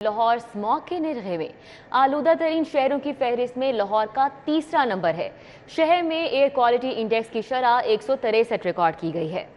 Lahore smog के निर्गे में आलूदा तरीन शहरों की फहरिस्त में लाहौर का तीसरा नंबर है। शहर में एयर क्वालिटी इंडेक्स की शरह 163 रिकॉर्ड की गई है।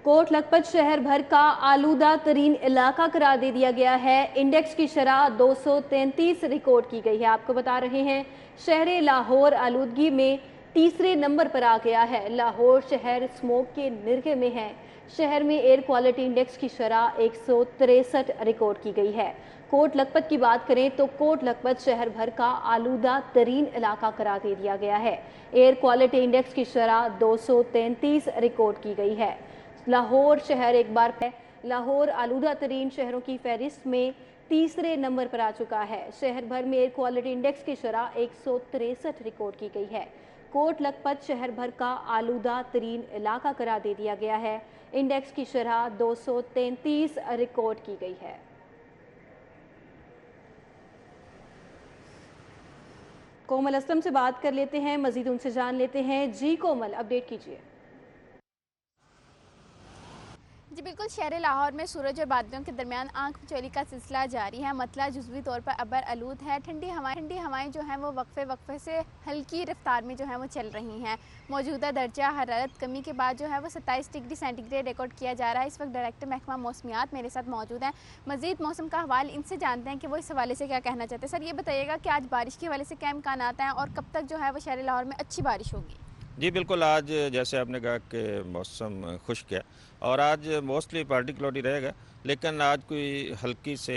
कोट लखपत शहर भर का आलूदा तरीन इलाका करार दे दिया गया है। इंडेक्स की शरह 233 रिकॉर्ड की गई है। आपको बता रहे हैं शहर लाहौर आलूदगी में तीसरे नंबर पर आ गया है। लाहौर शहर स्मोक के निर्गे में है। शहर में एयर क्वालिटी इंडेक्स की शरह 163 रिकॉर्ड की गई है। कोट लखपत की बात करें तो कोट लखपत शहर भर का आलूदा तरीन इलाका करार दे दिया गया है। एयर क्वालिटी इंडेक्स की शरह 233 रिकॉर्ड की गई है। लाहौर शहर एक बार लाहौर आलूदा तरीन शहरों की फहरिस्त में तीसरे नंबर पर आ चुका है। शहर भर में एयर क्वालिटी इंडेक्स की शरह 163 रिकॉर्ड की गई है। कोट लखपत शहर भर का आलूदा तरीन इलाका करार दे दिया गया है। इंडेक्स की शरह 233 रिकॉर्ड की गई है। कोमल असलम से बात कर लेते हैं, मजीद उनसे जान लेते हैं। जी कोमल, अपडेट कीजिए। जी बिल्कुल, शहर लाहौर में सूरज और बादलों के दरमियान आंख मिचौली का सिलसिला जारी है। मतला जुज़वी तौर पर अबर आलूद है। ठंडी हवाएं जो हैं वो वक्फे से हल्की रफ्तार में जो है वो चल रही हैं। मौजूदा दर्जा हरारत कमी के बाद जो है वो 27 डिग्री सेंटीग्रेड रिकॉर्ड किया जा रहा है। इस वक्त डायरेक्टर महकमा मौसमियात मेरे साथ मौजूद हैं। मजीद मौसम का हवाल इनसे जानते हैं कि वो इस हवाले से क्या कहना चाहते हैं। सर, ये बताइएगा कि आज बारिश के हवाले से क्या इम्कानात हैं और कब तक जो है वो शहर लाहौर में अच्छी बारिश होगी? जी बिल्कुल, आज जैसे आपने कहा कि मौसम खुश्क है और आज मोस्टली पार्टिकुलर रहेगा, लेकिन आज कोई हल्की से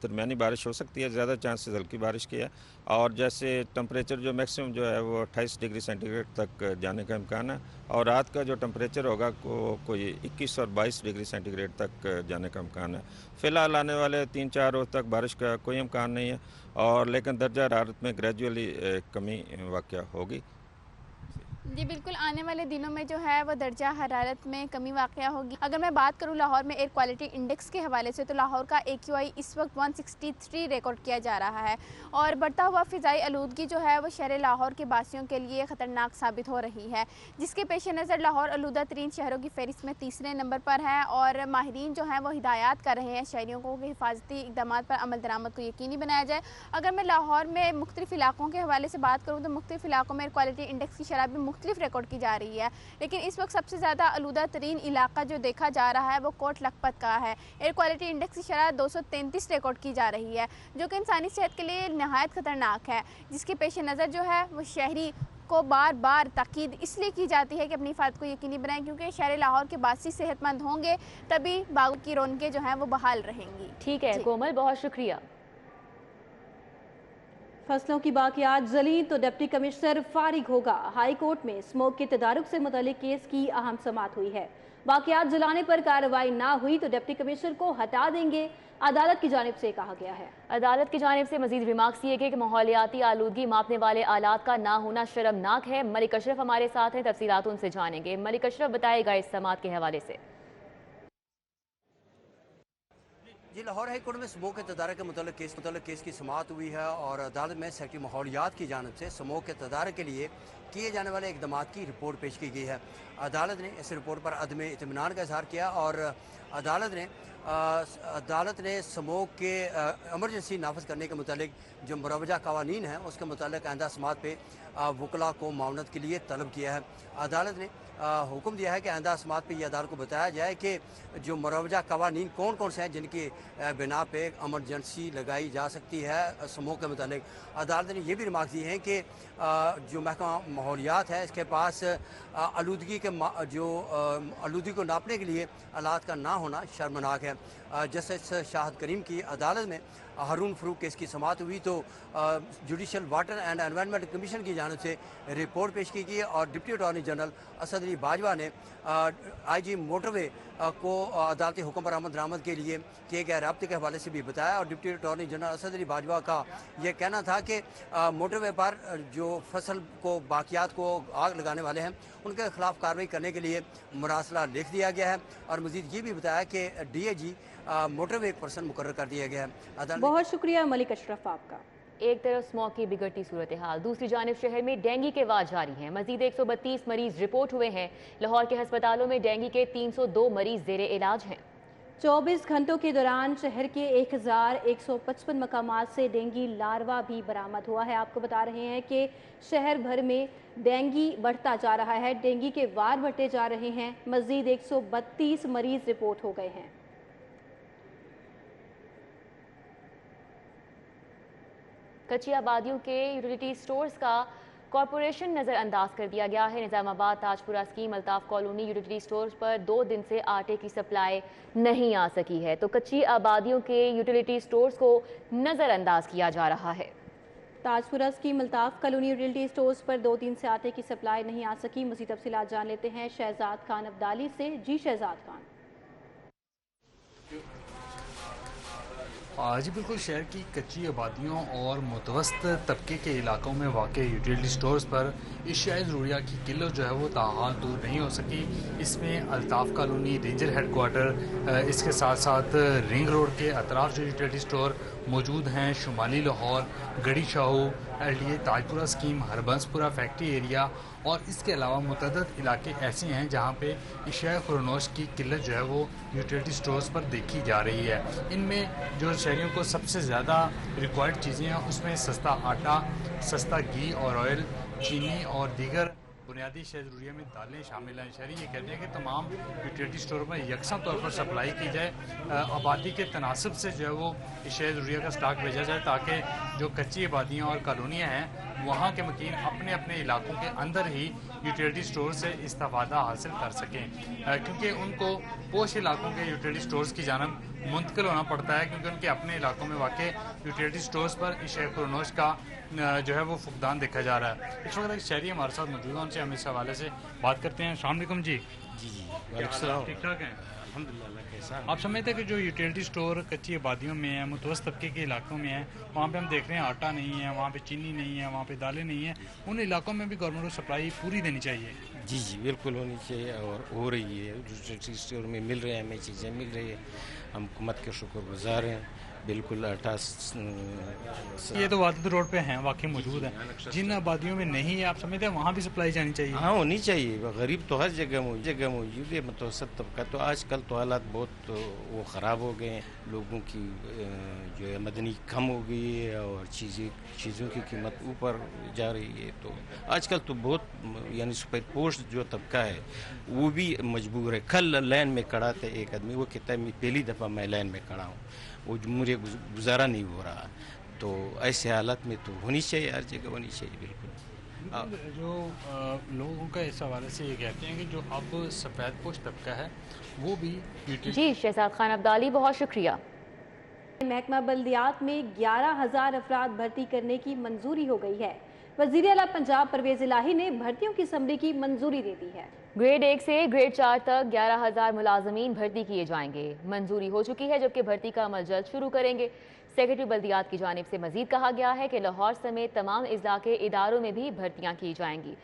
दरमियानी बारिश हो सकती है, ज़्यादा चांसेस हल्की बारिश की है। और जैसे टेम्परेचर जो मैक्सिमम जो है वो 28 डिग्री सेंटीग्रेड तक जाने का इम्कान है और रात का जो टेम्परेचर होगा कोई 21 और 22 डिग्री सेंटीग्रेड तक जाने का इम्कान है। फ़िलहाल आने वाले 3-4 रोज़ तक बारिश का कोई इम्कान नहीं है और लेकिन दर्जा हरारत में ग्रेजुअली कमी वाक़या होगी। जी बिल्कुल, आने वाले दिनों में जो है वो दर्जा हरारत में कमी वाक़या होगी। अगर मैं बात करूँ लाहौर में एयर क्वालिटी इंडेक्स के हवाले से, तो लाहौर का AQI इस वक्त 163 रिकॉर्ड किया जा रहा है और बढ़ता हुआ फ़िज़ाई आलूदगी जो है वो शहर लाहौर के बासियों के लिए ख़तरनाक साबित हो रही है, जिसके पेश नज़र लाहौर आलूदा तरीन शहरों की फहरिस्त में तीसरे नंबर पर है। और माहिरीन जो हैं वो हिदायत कर रहे हैं शहरियों को कि हिफाजती इक़दाम पर अमल दरामद को यकीनी बनाया जाए। अगर मैं लाहौर में मुख्तलिफ़ इलाकों के हवाले से बात करूँ तो मुख्तलिफ़ इलाकों में एयर क्वालिटी इंडेक्स की शरह भी मुख्तलिफ रिकॉर्ड की जा रही है, लेकिन इस वक्त सबसे ज़्यादा आलूदा तरीन इलाका जो देखा जा रहा है वो कोट लखपत का है। एयर क्वालिटी इंडेक्स की शरह 233 रिकॉर्ड की जा रही है, जो कि इंसानी सेहत के लिए नहायत ख़तरनाक है, जिसके पेश नज़र जो है वो शहरी को बार बार ताकीद इसलिए की जाती है कि अपनी हिफाजत को यकीनी बनाएं, क्योंकि शहर लाहौर के बासी सेहतमंद होंगे तभी बागों की रौनकें जो हैं वो बहाल रहेंगी। ठीक है कोमल, बहुत शुक्रिया। फसलों की बाकियात जली तो डिप्टी कमिश्नर फारिग होगा। हाई कोर्ट में स्मोक के तदारुक से मुतालिक केस की अहम समाअत हुई है। बाकियात जलाने पर कार्रवाई ना हुई तो डिप्टी कमिश्नर को हटा देंगे, अदालत की जानिब से कहा गया है। अदालत की जानिब से मजीद रिमार्क्स ये कि माहौलियाती आलूदगी मापने वाले आलात का ना होना शर्मनाक है। मलिक अशरफ हमारे साथ हैं, तफसीलात उनसे जानेंगे। मलिक अशरफ, बताएगा इस समाअत के हवाले से। जी, लाहौर हाई कोर्ट में स्मोक के तदारक के मुतल्लिक केस की समाअत हुई है और अदालत में सेक्रेटरी माहौलियात की जानिब से स्मोक के तदारक के लिए किए जाने वाले इकदाम की रिपोर्ट पेश की गई है। अदालत ने इस रिपोर्ट पर अदम इत्मीनान का इजहार किया और अदालत ने स्मोक के एमरजेंसी नाफज करने के मुतालिक जो मुरवजा कवानीन है उसके मुतालिक आइंदा समाअत पे वकला को मावनत के लिए तलब किया है। अदालत ने हुक्म दिया है कि आइंदा समाअत पे यह अदालत को बताया जाए कि जो मुरवजा कवानीन कौन कौन से हैं जिनकी बिना पे एमरजेंसी लगाई जा सकती है स्मोक के मुतालिक। अदालत ने यह भी रिमार्क दी हैं कि जो महकमा माहौलियात है इसके पास आलूदगी को नापने के लिए आलात का ना होना शर्मनाक है। जस्टिस शाहद करीम की अदालत में हारून फरूक केस की समाअत हुई तो judicial water and environment commission की जानिब से रिपोर्ट पेश की गई और deputy attorney general Asad Ali Bajwa ने IG मोटरवे को अदालती हुक्म पर अमल दरामद के लिए किए गए रब्ते के हवाले से भी बताया और deputy attorney general Asad Ali Bajwa का यह कहना था कि मोटरवे पर जो फसल को बाकियात को आग लगाने वाले हैं उनके खिलाफ कार्रवाई करने के लिए मुरासला लिख दिया गया है और मजीद ये भी बताया कि DAG मोटरवे पर्सन मुकर्रर कर दिया गया है। बहुत शुक्रिया मलिक अशरफ आपका। एक तरफ स्मॉग की बिगड़ती सूरत हाल, दूसरी जानिब शहर में डेंगू के वार जारी हैं। मजीद 132 मरीज रिपोर्ट हुए हैं। लाहौर के हस्पतालों में डेंगू के 302 मरीज जेरे इलाज हैं। 24 घंटों के दौरान शहर के 1155 मकामात से डेंगू लार्वा भी बरामद हुआ है। आपको बता रहे हैं कि शहर भर में डेंगू बढ़ता जा रहा है, डेंगू के वार बढ़ते जा रहे हैं। मजीद 132 मरीज रिपोर्ट हो गए हैं। कच्ची आबादियों के यूटिलिटी स्टोर्स का कॉरपोरेशन नज़रअंदाज कर दिया गया है। Nizamabad Tajpura scheme Altaf colony utility stores पर 2 दिन से आटे की सप्लाई नहीं आ सकी है, तो कच्ची आबादियों के यूटिलिटी स्टोर्स को नज़रअंदाज किया जा रहा है। Tajpura scheme Altaf colony utility stores पर 2 दिन से आटे की सप्लाई नहीं आ सकी। मज़ीद तफसीलात जान लेते हैं शहजाद खान अब्दाली से। जी शहजाद खान। जी बिल्कुल, शहर की कच्ची आबादियों और मुतवस्त तबके के इलाकों में वाक़ यूटिलिटी स्टोर्स पर एशियाई ज़रूरिया की किल्लत जो है वो ताहाल दूर नहीं हो सकी। इसमें अल्ताफ़ कॉलोनी, रेंजर हेडक्वार्टर, इसके साथ साथ रिंग रोड के अतराफ जो यूटिलिटी स्टोर मौजूद हैं, शुमाली Lahore, Garhi Shahu, LDA Tajpura scheme, Harbanspura factory area और इसके अलावा मुतअद्दिद इलाके ऐसे हैं जहाँ पे एशियाई खुरनोश की किल्लत जो है वो यूटिलिटी स्टोर्स पर देखी जा रही है। इनमें जो शहरियों को सबसे ज़्यादा रिक्वायर्ड चीज़ें हैं उसमें सस्ता आटा, सस्ता घी और ऑयल, चीनी और दीगर बुनियादी शय ज़रूरिया में दालें शामिल हैं। शहरी ये कहते हैं कि तमाम यूटिलिटी स्टोर में यकसा तौर पर सप्लाई की जाए, आबादी के तनासब से जो है वो शय ज़रूरिया का स्टॉक भेजा जाए, ताकि जो कच्ची आबादियाँ और कॉलोनियाँ हैं वहाँ के मकीन अपने अपने इलाकों के अंदर ही यूटिलिटी स्टोर से इस्तेफ़ादा हासिल कर सकें, क्योंकि उनको पोश इलाकों के यूटिलिटी स्टोर्स की जानब मुंतकिल होना पड़ता है, क्योंकि उनके अपने इलाकों में वाक़ यूटिलिटी स्टोर्स पर इशे खुरनोश का जो है वो फुकदान देखा जा रहा है। इस वक्त एक शहरी हमारे साथ मौजूद हैं, उनसे हम इस हवाले से बात करते हैं। अस्सलाम वालेकुम जी। जी वालेकुम, ठीक ठाक हैं? अल्हम्दुलिल्लाह। कैसा आप समझते हैं कि जो यूटिलिटी स्टोर कच्ची आबादियों में है, मुतवस्त तबके के इलाकों में है, वहाँ पे हम देख रहे हैं आटा नहीं है, वहाँ पे चीनी नहीं है, वहाँ पे दालें नहीं है, उन इलाकों में भी गवर्नमेंट को सप्लाई पूरी देनी चाहिए। जी बिल्कुल होनी चाहिए और हो रही है। यूटिलिटी स्टोर में मिल रहे हैं, हमें चीज़ें मिल रही है, हम हुकूमत के शुक्रगुजार हैं। बिल्कुल आटा ये तो वादत रोड पे हैं, वाकई मौजूद है। जिन आबादियों में नहीं है आप समझते हैं वहाँ भी सप्लाई जानी चाहिए? हाँ होनी चाहिए। गरीब तो हर जगह मौजूद है, मुतवसत तबका तो आजकल तो हालात बहुत वो ख़राब हो गए हैं। लोगों की जो है आमदनी कम हो गई है और चीज़ों की कीमत ऊपर जा रही है, तो आजकल तो बहुत यानी सुपर पोस्ट जो तबका है वो भी मजबूर है। कल लाइन में खड़ा था एक आदमी, वो कहता है पहली दफ़ा मैं लाइन में खड़ा हूँ, वो मुझे गुजारा नहीं हो रहा। तो ऐसे हालत में तो होनी चाहिए, हर जगह होनी चाहिए। बिल्कुल जो लोगों का इस हवाले से ये कहते हैं कि जो अब सफ़ेद पोश तबका है वो भी जी शहजाद खान अब्दाली, बहुत शुक्रिया। महकमा बल्दियात में 11,000 अफराद भर्ती करने की मंजूरी हो गई है। वज़ीर आला पंजाब परवेज़ इलाही ने भर्तियों की समरी की मंजूरी दे दी है। ग्रेड 1 से ग्रेड 4 तक 11,000 मुलाजमीन भर्ती किए जाएंगे। मंजूरी हो चुकी है, जबकि भर्ती का अमल जल्द शुरू करेंगे। सेक्रेटरी बल्दियात की जानिब से मजीद कहा गया है कि लाहौर समेत तमाम अजला के इदारों में भी भर्तियाँ की जाएंगी।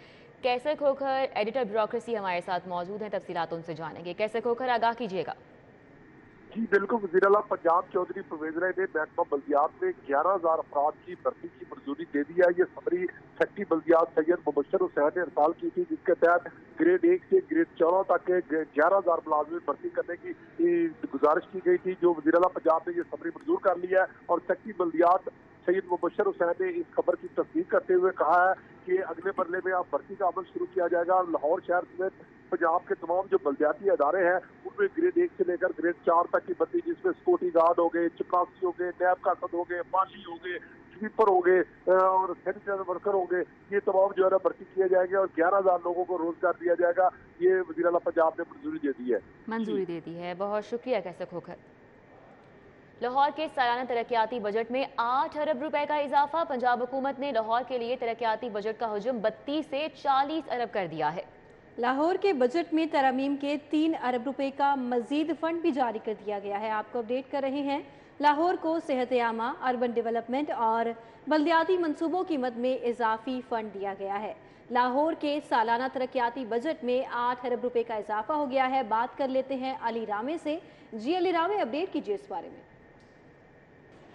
कैसर खोखर एडिटर ब्यूरोक्रेसी हमारे साथ मौजूद हैं, तफसीलात उनसे जानेंगे। कैसर खोखर, आगाह कीजिएगा। जी बिल्कुल, वज़ीर आला पंजाब चौधरी परवेज़ इलाही ने महकमा बल्दियात में 11,000 अफराद की भर्ती की मंजूरी दे दी है। ये समरी सेक्रेटरी बल्दियात सैयद मुबशर हुसैन ने इरसाल की थी, जिसके तहत ग्रेड 1 से ग्रेड 4 तक के 11,000 मुलाजमीन भर्ती करने की गुजारिश की गई थी, जो वज़ीर आला पंजाब ने ये समरी मंजूर कर लिया है। और सेक्रेटरी बल्दियात सैयद मुबशर हुसैन ने इस खबर की तस्दीक करते हुए कहा है कि अगले मरले में अब भर्ती का अमल शुरू किया जाएगा। लाहौर शहर समेत पंजाब के तमाम जो बल्दियाती अदारे हैं उनमें ग्रेड 1 से लेकर ग्रेड 4 तक की भर्ती, जिसमें सिक्योरिटी गार्ड हो गए, चपरासी हो गए, नैब कासद हो गए, माली हो गए, स्वीपर हो गए और सैनिटरी वर्कर हो गए, ये तमाम जो है ना भर्ती किए जाएंगे और 11,000 लोगों को रोजगार दिया जाएगा। ये वज़ीर आला पंजाब ने मंजूरी दे दी है। मंजूरी दे दी है, बहुत शुक्रिया कैसर खोखर। लाहौर के सालाना तरक्याती बजट में 8 अरब रुपए का इजाफा। पंजाब हुकूमत ने लाहौर के लिए तरक्याती बजट का हजम 32 से 40 अरब कर दिया है। लाहौर के बजट में तरमीम के 3 अरब रुपए का मजीद फंड भी जारी कर दिया गया है। आपको अपडेट कर रहे हैं। लाहौर को सेहत आमा, अर्बन डेवलपमेंट और बल्दियाती मनसूबों की मद में इजाफी फंड दिया गया है। लाहौर के सालाना तरक्याती बजट में 8 अरब रुपए का इजाफा हो गया है। बात कर लेते हैं अली रामे से। जी अली रामे, अपडेट कीजिए इस बारे में।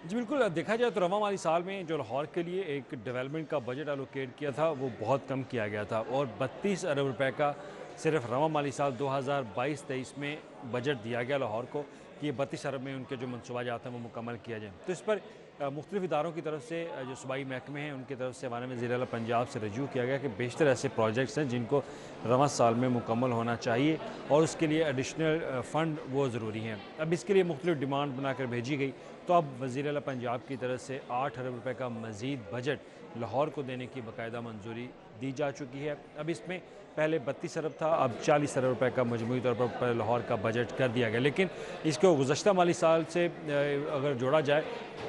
जी बिल्कुल, देखा जाए तो रवा माली साल में जो लाहौर के लिए एक डेवलपमेंट का बजट एलोकेट किया था वो बहुत कम किया गया था और 32 अरब रुपए का सिर्फ रवा माली साल 2022-23 में बजट दिया गया लाहौर को, कि ये 32 अरब में उनके जो मनसूबाजात हैं वो मुकम्मल किया जाए। तो इस पर मुख्तलिफ इदारों की तरफ से जो सूबाई महकमे हैं उनकी तरफ से वाना वज़ीर आला पंजाब से रजू किया गया कि बेशतर ऐसे प्रोजेक्ट्स हैं जिनको रवां साल में मुकम्मल होना चाहिए और उसके लिए एडिशनल फ़ंड वो ज़रूरी हैं। अब इसके लिए मुख्तलिफ डिमांड बनाकर भेजी गई, तो अब वज़ीर आला पंजाब की तरफ से 8 अरब रुपये का मज़ीद बजट लाहौर को देने की बाकायदा मंजूरी दी जा चुकी है। अब इसमें पहले 32 अरब था, अब 40 अरब रुपये का मजमूई तौर पर लाहौर का बजट कर दिया गया। लेकिन इसको गुज़श्ता माली साल से अगर जोड़ा जाए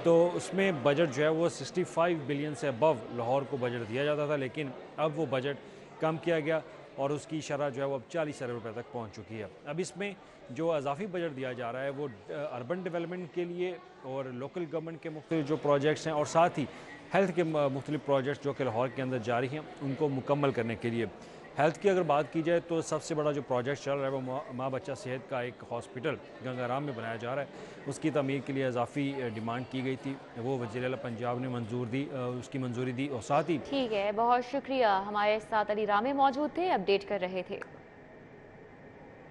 तो उसमें बजट जो है वो 65 बिलियन से अबव लाहौर को बजट दिया जाता था, लेकिन अब वो बजट कम किया गया और उसकी शरह जो है वो अब 40 अरब रुपये तक पहुँच चुकी है। अब इसमें जो अजाफी बजट दिया जा रहा है वो अर्बन डेवलपमेंट के लिए और लोकल गवर्नमेंट के मुख्तलिफ जो प्रोजेक्ट्स हैं और साथ ही हेल्थ के मुख्तलिफ प्रोजेक्ट्स जो कि लाहौर के अंदर जारी हैं उनको मुकम्मल करने के लिए। हेल्थ की अगर बात की जाए तो सबसे बड़ा जो प्रोजेक्ट चल रहा है वो माँ बच्चा सेहत का एक हॉस्पिटल गंगाराम में बनाया जा रहा है। उसकी तमीर के लिए इजाफी डिमांड की गई थी, वो वज़ीर आला पंजाब ने उसकी मंजूरी दी और साथ ही ठीक है, बहुत शुक्रिया। हमारे साथ अली रामे मौजूद थे, अपडेट कर रहे थे।